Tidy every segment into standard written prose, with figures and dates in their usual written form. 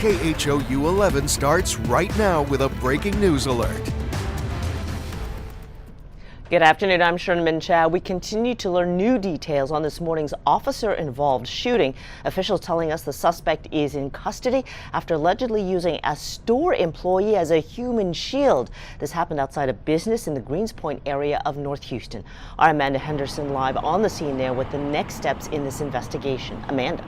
KHOU 11 starts right now with a breaking news alert. Good afternoon, I'm Sherman Chow. We continue to learn new details on this morning's officer-involved shooting. Officials telling us the suspect is in custody after allegedly using a store employee as a human shield. This happened outside a business in the Greenspoint area of North Houston. Our Amanda Henderson live on the scene there with the next steps in this investigation. Amanda.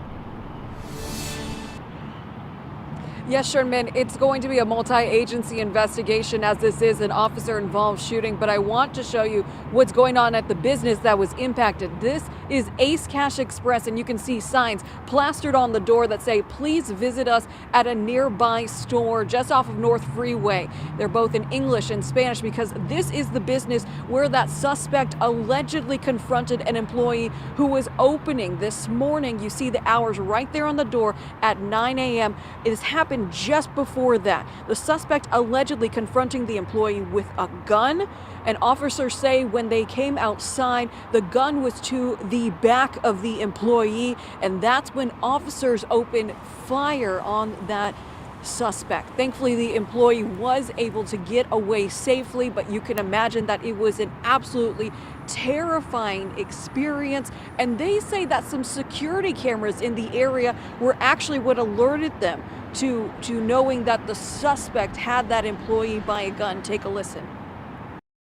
Yes, Sherman, it's going to be a multi-agency investigation as this is an officer-involved shooting, but I want to show you what's going on at the business that was impacted. This is Ace Cash Express, and you can see signs plastered on the door that say, please visit us at a nearby store just off of North Freeway. They're both in English and Spanish because this is the business where that suspect allegedly confronted an employee who was opening this morning. You see the hours right there on the door at 9 a.m. It has happened just before that. The suspect allegedly confronting the employee with a gun. And officers say when they came outside, the gun was to the back of the employee, and that's when officers opened fire on that suspect. Thankfully, the employee was able to get away safely, but you can imagine that it was an absolutely terrifying experience. And they say that some security cameras in the area were actually what alerted them to knowing that the suspect had that employee by a gun. Take a listen.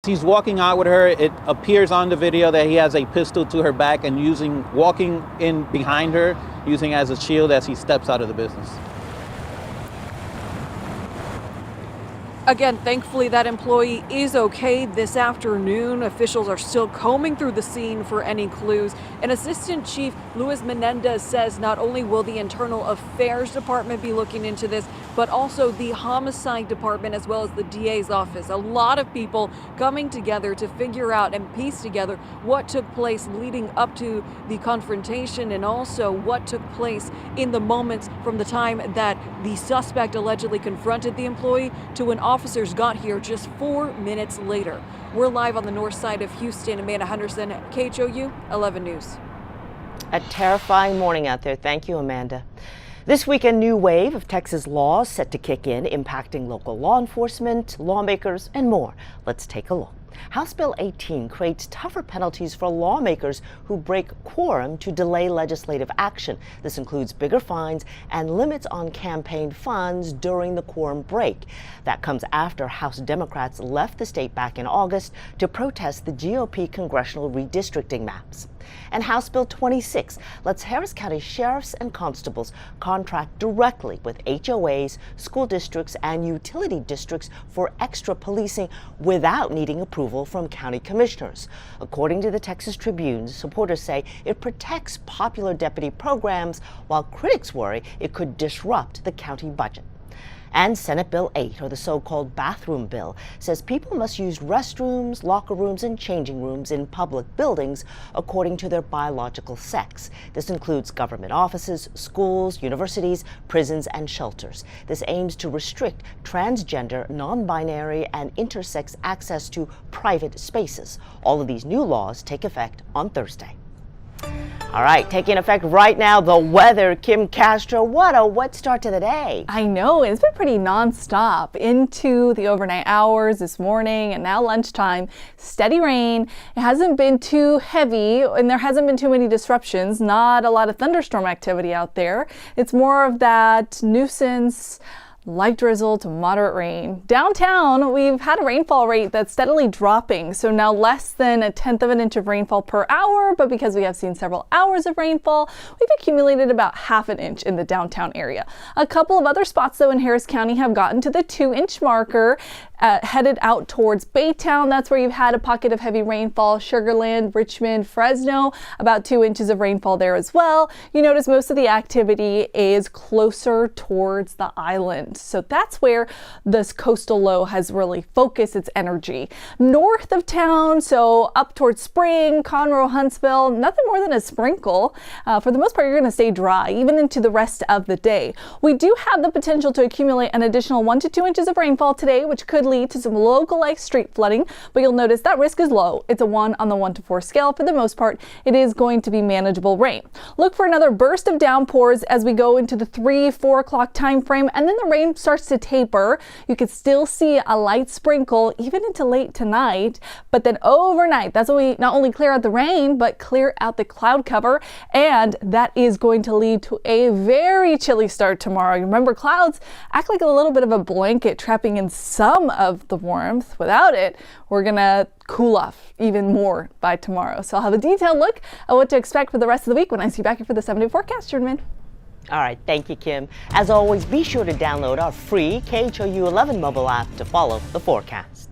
He's walking out with her. It appears on the video that he has a pistol to her back and walking in behind her, using as a shield as he steps out of the business. Again, thankfully that employee is okay this afternoon. Officials are still combing through the scene for any clues. And Assistant Chief Luis Menendez says not only will the Internal Affairs Department be looking into this, but also the Homicide Department as well as the DA's office. A lot of people coming together to figure out and piece together what took place leading up to the confrontation and also what took place in the moments from the time that the suspect allegedly confronted the employee to when officers got here just 4 minutes later. We're live on the north side of Houston. Amanda Henderson, KHOU 11 News. A terrifying morning out there. Thank you, Amanda. This week, a new wave of Texas laws set to kick in, impacting local law enforcement, lawmakers, and more. Let's take a look. House Bill 18 creates tougher penalties for lawmakers who break quorum to delay legislative action. This includes bigger fines and limits on campaign funds during the quorum break. That comes after House Democrats left the state back in August to protest the GOP congressional redistricting maps. And House Bill 26 lets Harris County sheriffs and constables contract directly with HOAs, school districts, and utility districts for extra policing without needing approval from county commissioners. According to the Texas Tribune, supporters say it protects popular deputy programs, while critics worry it could disrupt the county budget. And Senate Bill 8, or the so-called bathroom bill, says people must use restrooms, locker rooms, and changing rooms in public buildings according to their biological sex. This includes government offices, schools, universities, prisons, and shelters. This aims to restrict transgender, non-binary, and intersex access to private spaces. All of these new laws take effect on Thursday. All right, taking effect right now, the weather. Kim Castro, what a wet start to the day. I know, it's been pretty nonstop into the overnight hours this morning and now lunchtime. Steady rain. It hasn't been too heavy and there hasn't been too many disruptions. Not a lot of thunderstorm activity out there. It's more of that nuisance, light drizzle to moderate rain. Downtown, we've had a rainfall rate that's steadily dropping, so now less than 1/10 of an inch of rainfall per hour, but because we have seen several hours of rainfall, we've accumulated about 1/2 an inch in the downtown area. A couple of other spots, though, in Harris County have gotten to the 2-inch marker, headed out towards Baytown. That's where you've had a pocket of heavy rainfall. Sugarland, Richmond, Fresno, about 2 inches of rainfall there as well. You notice most of the activity is closer towards the island. weekend. So that's where this coastal low has really focused its energy. North of town, so up towards Spring, Conroe, Huntsville, nothing more than a sprinkle. For the most part, you're going to stay dry even into the rest of the day. We do have the potential to accumulate an additional 1 to 2 inches of rainfall today, which could lead to some localized street flooding, but you'll notice that risk is low. It's a 1 on the 1 to 4 scale. For the most part, it is going to be manageable rain. Look for another burst of downpours as we go into the 3-4 o'clock time frame, and then the rain starts to taper. You could still see a light sprinkle even into late tonight, but then overnight, that's when we not only clear out the rain, but clear out the cloud cover, and that is going to lead to a very chilly start tomorrow. Remember, clouds act like a little bit of a blanket, trapping in some of the warmth. Without it, we're gonna cool off even more by tomorrow. So I'll have a detailed look at what to expect for the rest of the week when I see you back here for the 7-day forecast, Jordan. All right, thank you, Kim. As always, be sure to download our free KHOU 11 mobile app to follow the forecast.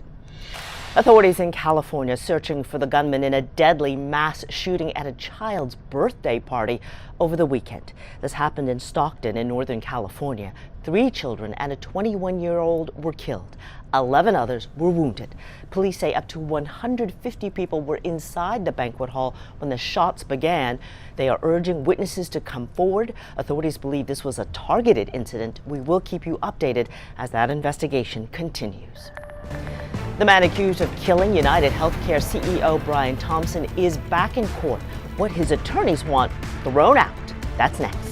Authorities in California searching for the gunman in a deadly mass shooting at a child's birthday party over the weekend. This happened in Stockton in Northern California. 3 children and a 21-year-old were killed. 11 others were wounded. Police say up to 150 people were inside the banquet hall when the shots began. They are urging witnesses to come forward. Authorities believe this was a targeted incident. We will keep you updated as that investigation continues. The man accused of killing United Healthcare CEO Brian Thompson is back in court. What his attorneys want thrown out. That's next.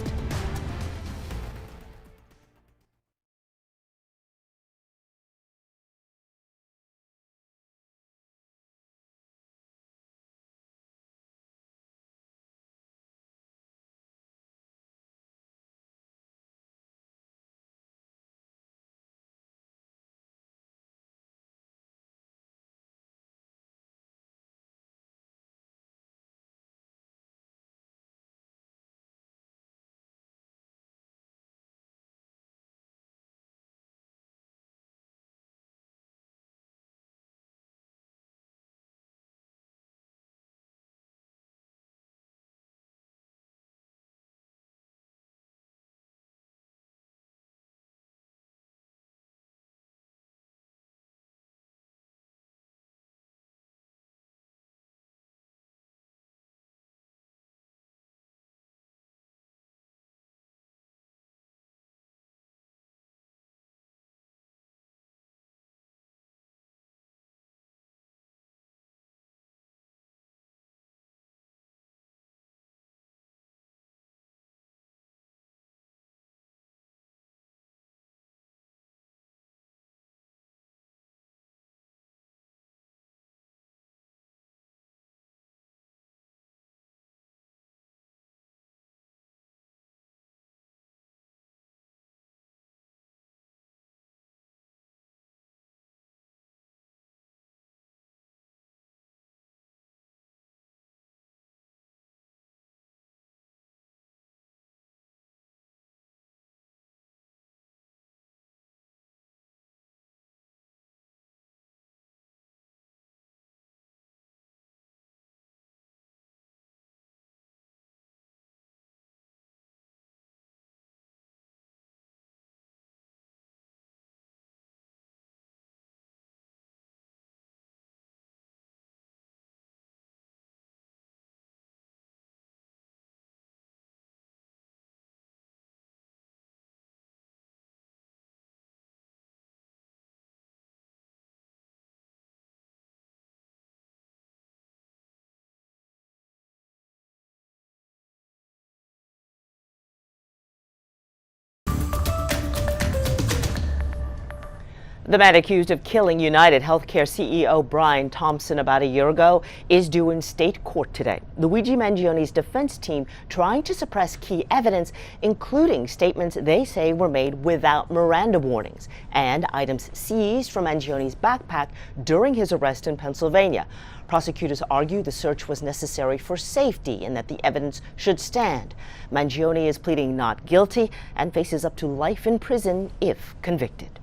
The man accused of killing United Healthcare CEO Brian Thompson about a year ago is due in state court today. Luigi Mangioni's defense team trying to suppress key evidence, including statements they say were made without Miranda warnings and items seized from Mangioni's backpack during his arrest in Pennsylvania. Prosecutors argue the search was necessary for safety and that the evidence should stand. Mangioni is pleading not guilty and faces up to life in prison if convicted.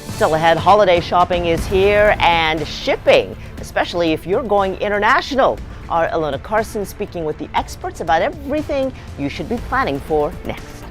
Still ahead, holiday shopping is here and shipping, especially if you're going international. Our Ilona Carson speaking with the experts about everything you should be planning for next.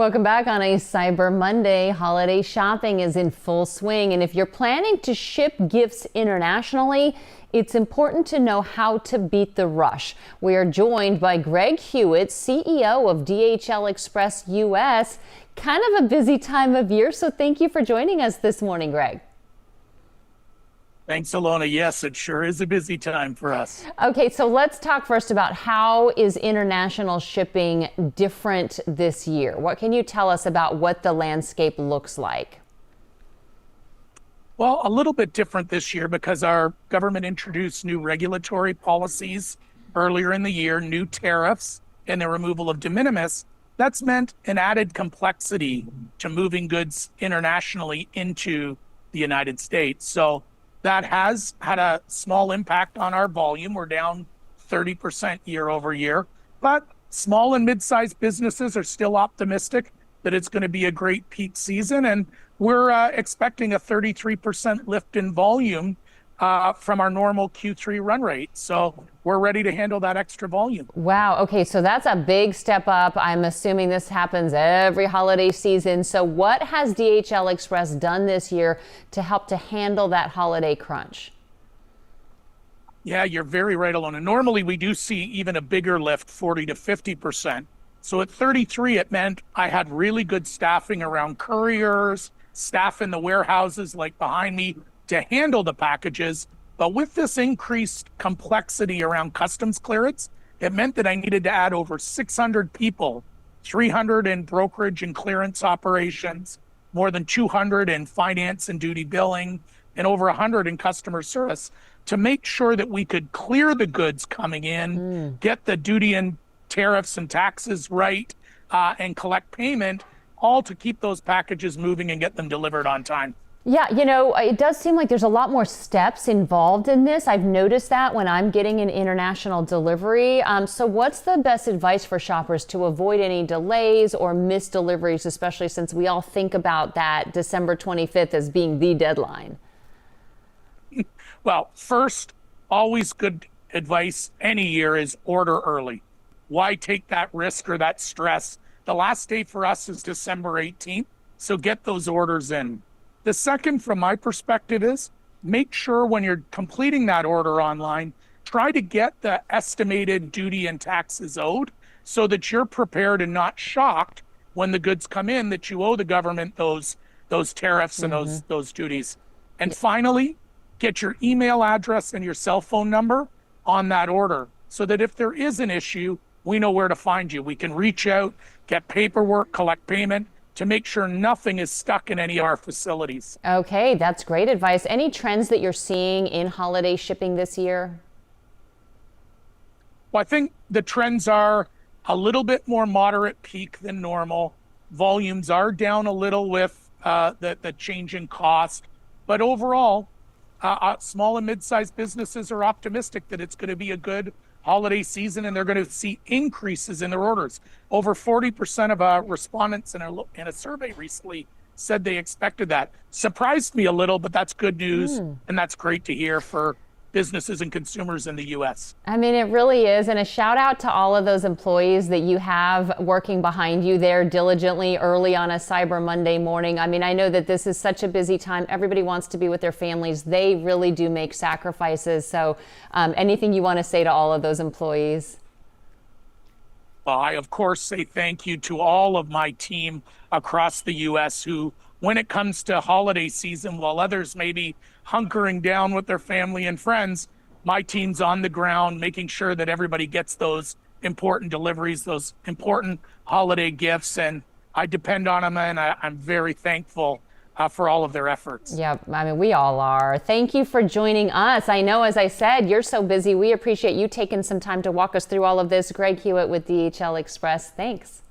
Welcome back on a Cyber Monday. Holiday shopping is in full swing, and if you're planning to ship gifts internationally, it's important to know how to beat the rush. We are joined by Greg Hewitt, CEO of DHL Express US. Kind of a busy time of year, so thank you for joining us this morning, Greg. Thanks, Alona. Yes, it sure is a busy time for us. Okay, so let's talk first about how is international shipping different this year? What can you tell us about what the landscape looks like? Well, a little bit different this year because our government introduced new regulatory policies earlier in the year, new tariffs, and the removal of de minimis. That's meant an added complexity to moving goods internationally into the United States. So that has had a small impact on our volume. We're down 30% year over year, but small and mid-sized businesses are still optimistic that it's going to be a great peak season. And we're expecting a 33% lift in volume from our normal Q3 run rate. So we're ready to handle that extra volume. Wow. Okay. So that's a big step up. I'm assuming this happens every holiday season. So what has DHL Express done this year to help to handle that holiday crunch? Yeah, you're very right, Alona. Normally we do see even a bigger lift, 40 to 50%. So at 33, it meant I had really good staffing around couriers, staff in the warehouses like behind me to handle the packages. But with this increased complexity around customs clearance, it meant that I needed to add over 600 people, 300 in brokerage and clearance operations, more than 200 in finance and duty billing, and over 100 in customer service to make sure that we could clear the goods coming in, get the duty and tariffs and taxes right, and collect payment, all to keep those packages moving and get them delivered on time. Yeah, you know, it does seem like there's a lot more steps involved in this. I've noticed that when I'm getting an international delivery. So what's the best advice for shoppers to avoid any delays or missed deliveries, especially since we all think about that December 25th as being the deadline? Well, first, always good advice any year is order early. Why take that risk or that stress? The last day for us is December 18th, so get those orders in. The second, from my perspective, is make sure when you're completing that order online, try to get the estimated duty and taxes owed so that you're prepared and not shocked when the goods come in that you owe the government those tariffs and those duties. And finally, get your email address and your cell phone number on that order so that if there is an issue, we know where to find you. We can reach out, get paperwork, collect payment, to make sure nothing is stuck in any of our facilities. Okay, that's great advice. Any trends that you're seeing in holiday shipping this year? Well, I think the trends are a little bit more moderate peak than normal. Volumes are down a little with the change in cost. But overall, small and mid-sized businesses are optimistic that it's going to be a good holiday season, and they're going to see increases in their orders. Over 40% of respondents in a survey recently said they expected that. Surprised me a little, but that's good news, and that's great to hear for businesses and consumers in the U.S. I mean, it really is. And a shout out to all of those employees that you have working behind you there diligently early on a Cyber Monday morning. I mean, I know that this is such a busy time. Everybody wants to be with their families. They really do make sacrifices. So anything you want to say to all of those employees? Well, I, of course, say thank you to all of my team across the U.S. who, when it comes to holiday season, while others may be hunkering down with their family and friends, my team's on the ground making sure that everybody gets those important deliveries, those important holiday gifts, and I depend on them, and I'm very thankful for all of their efforts. Yeah, I mean, we all are. Thank you for joining us. I know, as I said, you're so busy. We appreciate you taking some time to walk us through all of this. Greg Hewitt with DHL Express. Thanks.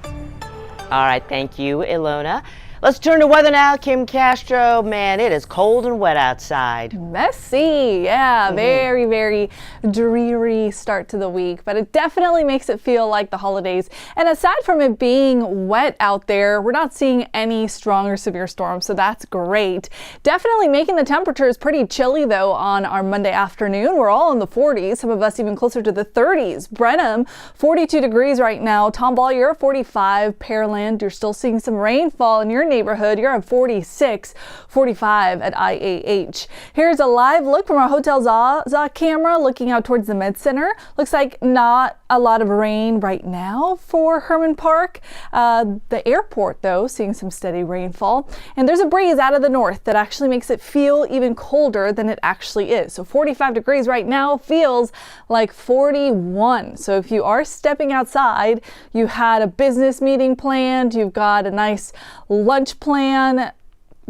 All right, thank you, Ilona. Let's turn to weather now. Kim Castro, man, it is cold and wet outside. Messy, yeah, very, very dreary start to the week, but it definitely makes it feel like the holidays. And aside from it being wet out there, we're not seeing any strong or severe storms, so that's great. Definitely making the temperatures pretty chilly though on our Monday afternoon. We're all in the 40s, some of us even closer to the 30s. Brenham, 42 degrees right now. Tomball, you're at 45. Pearland, you're still seeing some rainfall in your neighborhood. You're at 46, 45 at IAH. Here's a live look from our Hotel Zaza camera looking out towards the Med Center. Looks like not a lot of rain right now for Herman Park. The airport, though, seeing some steady rainfall. And there's a breeze out of the north that actually makes it feel even colder than it actually is. So 45 degrees right now feels like 41. So if you are stepping outside, you had a business meeting planned, you've got a nice lunch plan,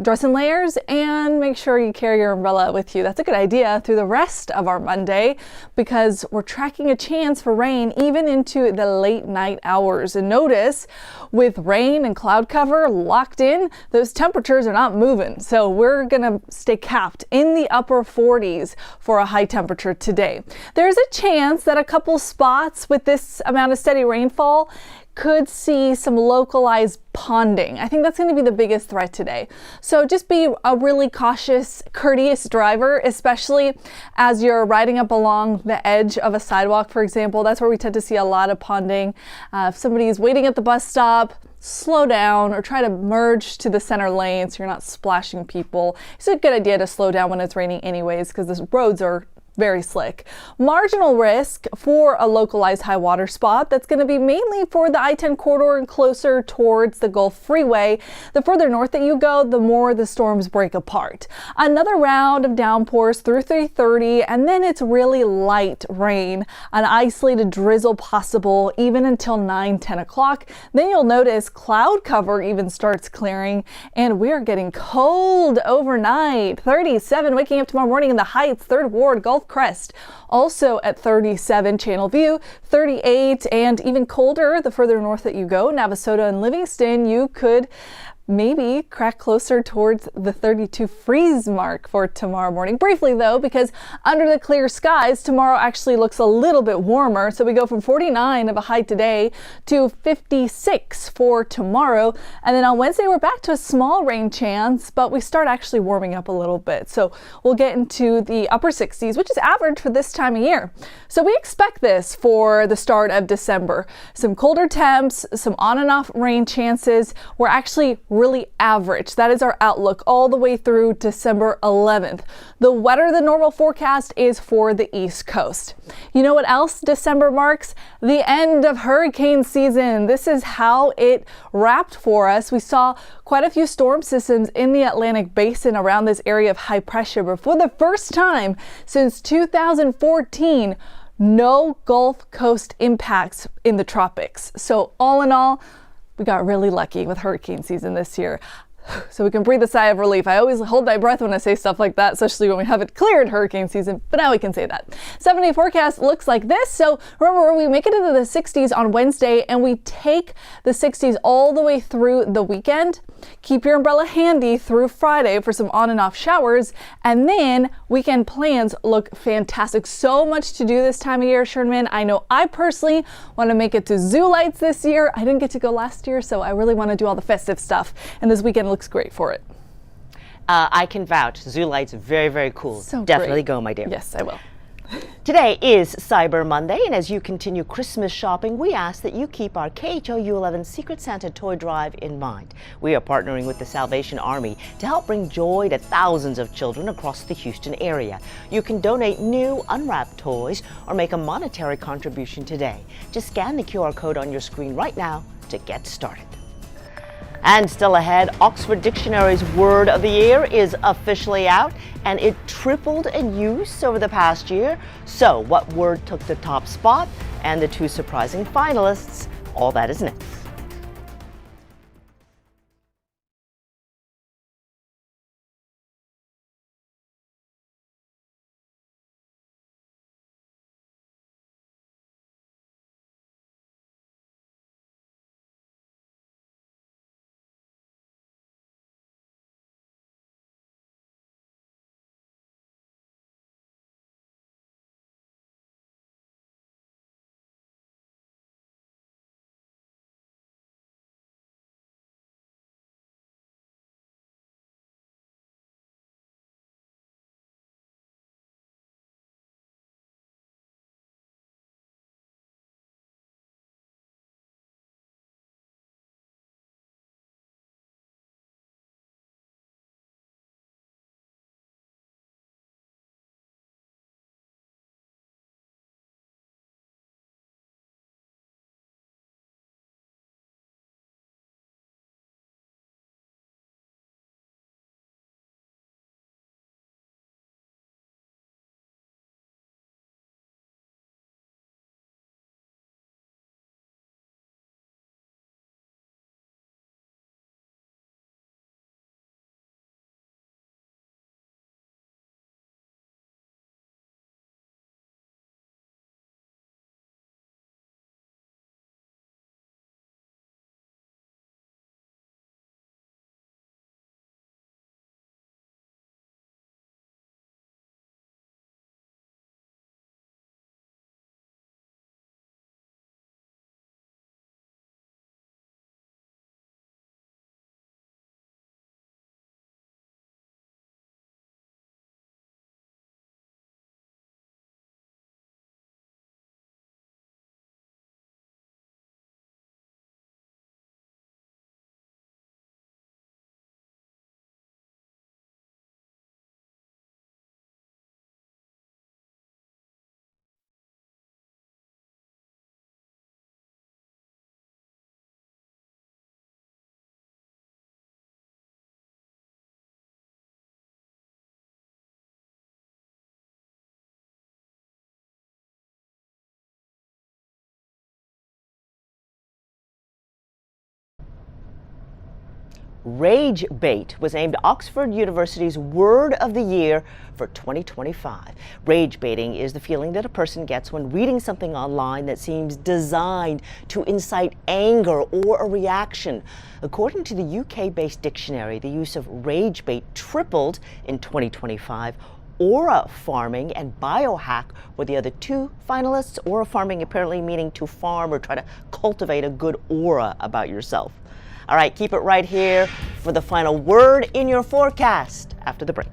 dress in layers and make sure you carry your umbrella with you. That's a good idea through the rest of our Monday because we're tracking a chance for rain even into the late night hours. And notice with rain and cloud cover locked in, those temperatures are not moving. So we're gonna stay capped in the upper 40s for a high temperature today. There's a chance that a couple spots with this amount of steady rainfall could see some localized ponding. I think that's going to be the biggest threat today. So just be a really cautious, courteous driver, especially as you're riding up along the edge of a sidewalk, for example. That's where we tend to see a lot of ponding. If somebody is waiting at the bus stop, slow down or try to merge to the center lane so you're not splashing people. It's a good idea to slow down when it's raining anyways because the roads are very slick. Marginal risk for a localized high water spot. That's going to be mainly for the I-10 corridor and closer towards the Gulf Freeway. The further north that you go, the more the storms break apart. Another round of downpours through 3:30, and then it's really light rain, an isolated drizzle possible even until 9-10 o'clock. Then you'll notice cloud cover even starts clearing, and we're getting cold overnight. 37 waking up tomorrow morning in the Heights, 3rd Ward, Gulf Crest, also at 37, Channel View, 38, and even colder the further north that you go, Navasota and Livingston, you could maybe crack closer towards the 32 freeze mark for tomorrow morning. Briefly though, because under the clear skies, tomorrow actually looks a little bit warmer. So we go from 49 of a high today to 56 for tomorrow. And then on Wednesday, we're back to a small rain chance, but we start actually warming up a little bit. So we'll get into the upper 60s, which is average for this time of year. So we expect this for the start of December. Some colder temps, some on and off rain chances. We're actually really average. That is our outlook all the way through December 11th. The wetter than normal forecast is for the East Coast. You know what else December marks? The end of hurricane season. This is how it wrapped for us. We saw quite a few storm systems in the Atlantic Basin around this area of high pressure, but for the first time since 2014, no Gulf Coast impacts in the tropics. So all in all, we got really lucky with hurricane season this year. So we can breathe a sigh of relief. I always hold my breath when I say stuff like that, especially when we haven't cleared hurricane season, but now we can say that. 7-day forecast looks like this. So remember, we make it into the 60s on Wednesday and we take the 60s all the way through the weekend. Keep your umbrella handy through Friday for some on and off showers, and then weekend plans look fantastic. So much to do this time of year, Sherman. I know I personally want to make it to Zoo Lights this year. I didn't get to go last year, so I really want to do all the festive stuff, and this weekend looks great for it. I can vouch. Zoo Lights, very, very cool. So definitely great. go, my dear. Yes, I will. Today is Cyber Monday, and as you continue Christmas shopping, we ask that you keep our KHOU 11 Secret Santa Toy Drive in mind. We are partnering with the Salvation Army to help bring joy to thousands of children across the Houston area. You can donate new unwrapped toys or make a monetary contribution today. Just scan the QR code on your screen right now to get started. And still ahead, Oxford Dictionary's word of the year is officially out, and it tripled in use over the past year. So what word took the top spot and the two surprising finalists? All that is next. Rage bait was named Oxford University's Word of the Year for 2025. Rage baiting is the feeling that a person gets when reading something online that seems designed to incite anger or a reaction. According to the UK-based dictionary, the use of rage bait tripled in 2025. Aura farming and biohack were the other two finalists. Aura farming apparently meaning to farm or try to cultivate a good aura about yourself. All right, keep it right here for the final word in your forecast after the break.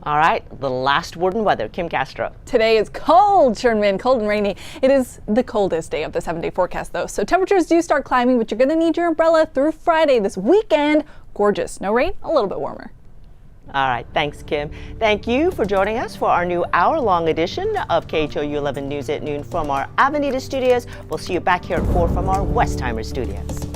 All right, the last word in weather. Kim Castro. Today is cold, Sherman, cold and rainy. It is the coldest day of the 7-day forecast, though, so temperatures do start climbing, but you're going to need your umbrella through Friday. This weekend, gorgeous. No rain, a little bit warmer. All right, thanks, Kim. Thank you for joining us for our new hour-long edition of KHOU 11 News at Noon from our Avenida studios. We'll see you back here at 4 from our Westheimer studios.